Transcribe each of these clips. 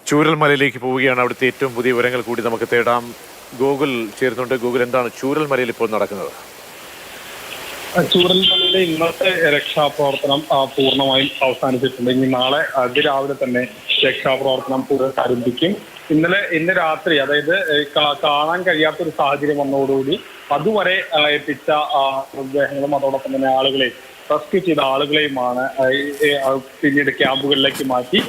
ചൂരൽമലയിലേക്ക് പോവുകയാണ്. അവിടുത്തെ ഏറ്റവും പുതിയ വിവരങ്ങൾ കൂടി നമുക്ക് തേടാം. ഗൂഗിൾ ചേരുന്നുണ്ട്. ഗൂഗിൾ, എന്താണ് ചൂരൽമലയിൽ ഇപ്പോൾ നടക്കുന്നത്? ചൂരൽമലയിലെ ഇന്നത്തെ രക്ഷാപ്രവർത്തനം പൂർണ്ണമായും അവസാനിച്ചിട്ടുണ്ട്. ഇനി നാളെ അതിരാവിലെ തന്നെ രക്ഷാപ്രവർത്തനം പുനരാരംഭിക്കും. ഇന്ന് രാത്രി, അതായത് കാണാൻ കഴിയാത്തൊരു സാഹചര്യം വന്നതോടുകൂടി അതുവരെ എത്തിച്ച മൃതദേഹങ്ങളും അതോടൊപ്പം തന്നെ ആളുകളെ റെസ്ക്യൂ ചെയ്ത ആളുകളെയുമാണ് പിന്നീട് ക്യാമ്പുകളിലേക്ക് മാറ്റി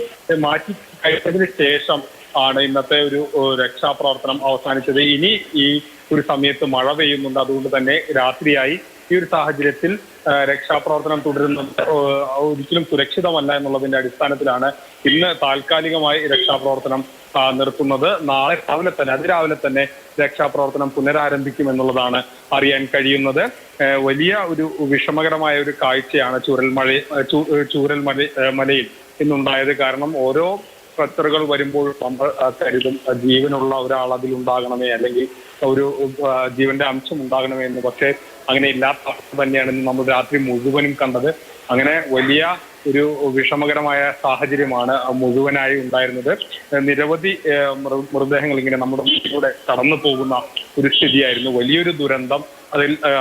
കഴിഞ്ഞതിന് ശേഷം ആണ് ഇന്നത്തെ ഒരു രക്ഷാപ്രവർത്തനം അവസാനിച്ചത്. ഇനി ഈ ഒരു സമയത്ത് മഴ പെയ്യുന്നുണ്ട്. അതുകൊണ്ട് തന്നെ രാത്രിയായി. ഈ ഒരു സാഹചര്യത്തിൽ രക്ഷാപ്രവർത്തനം തുടരുന്നത് ഒരിക്കലും സുരക്ഷിതമല്ല എന്നുള്ളതിന്റെ അടിസ്ഥാനത്തിലാണ് ഇന്ന് താൽക്കാലികമായി രക്ഷാപ്രവർത്തനം നിർത്തുന്നത്. നാളെ അതിരാവിലെ തന്നെ രക്ഷാപ്രവർത്തനം പുനരാരംഭിക്കുമെന്നുള്ളതാണ് അറിയാൻ കഴിയുന്നത്. വലിയ ഒരു വിഷമകരമായ ഒരു കാഴ്ചയാണ് ചൂരൽമലയിൽ ഇന്നുണ്ടായത്. കാരണം ഓരോ സ്ട്രക്ചറുകൾ വരുമ്പോൾ നമ്മൾ കരുതും ജീവനുള്ള ഒരാൾ അതിലുണ്ടാകണമേ, അല്ലെങ്കിൽ ഒരു ജീവന്റെ അംശം ഉണ്ടാകണമേ എന്ന്. പക്ഷേ അങ്ങനെ ഇല്ലാത്ത അവസ്ഥ തന്നെയാണ് ഇന്ന് നമ്മൾ രാത്രി മുഴുവനും കണ്ടത്. അങ്ങനെ വലിയ ഒരു വിഷമകരമായ സാഹചര്യമാണ് മുഴുവനായി ഉണ്ടായിരുന്നത്. നിരവധി മൃതദേഹങ്ങൾ ഇങ്ങനെ നമ്മുടെ മുന്നിലൂടെ കടന്നു പോകുന്ന ഒരു സ്ഥിതിയായിരുന്നു. വലിയൊരു ദുരന്തം.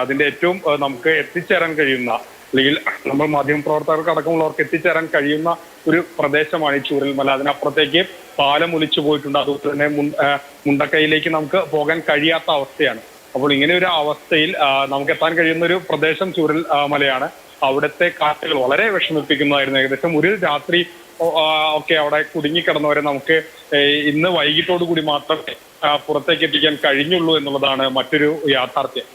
അതിന്റെ ഏറ്റവും നമുക്ക് എത്തിച്ചേരാൻ കഴിയുന്ന, അല്ലെങ്കിൽ നമ്മൾ മാധ്യമപ്രവർത്തകർക്ക് അടക്കമുള്ളവർക്ക് എത്തിച്ചേരാൻ കഴിയുന്ന ഒരു പ്രദേശമാണ് ഈ ചൂരൽമല. അതിനപ്പുറത്തേക്ക് പാലം ഒലിച്ചു പോയിട്ടുണ്ട്. അതുകൊണ്ട് തന്നെ മുണ്ടക്കൈയിലേക്ക് നമുക്ക് പോകാൻ കഴിയാത്ത അവസ്ഥയാണ്. അപ്പോൾ ഇങ്ങനെ ഒരു അവസ്ഥയിൽ നമുക്ക് എത്താൻ കഴിയുന്ന ഒരു പ്രദേശം ചൂരൽ മലയാണ്. അവിടുത്തെ കാറ്റുകൾ വളരെ വിഷമിപ്പിക്കുന്നതായിരുന്നു. ഏകദേശം ഒരു രാത്രി ഒക്കെ അവിടെ കുടുങ്ങിക്കിടന്നവരെ നമുക്ക് ഇന്ന് വൈകിട്ടോടു കൂടി മാത്രമേ പുറത്തേക്ക് എത്തിക്കാൻ കഴിഞ്ഞുള്ളൂ എന്നുള്ളതാണ് മറ്റൊരു യാഥാർത്ഥ്യം.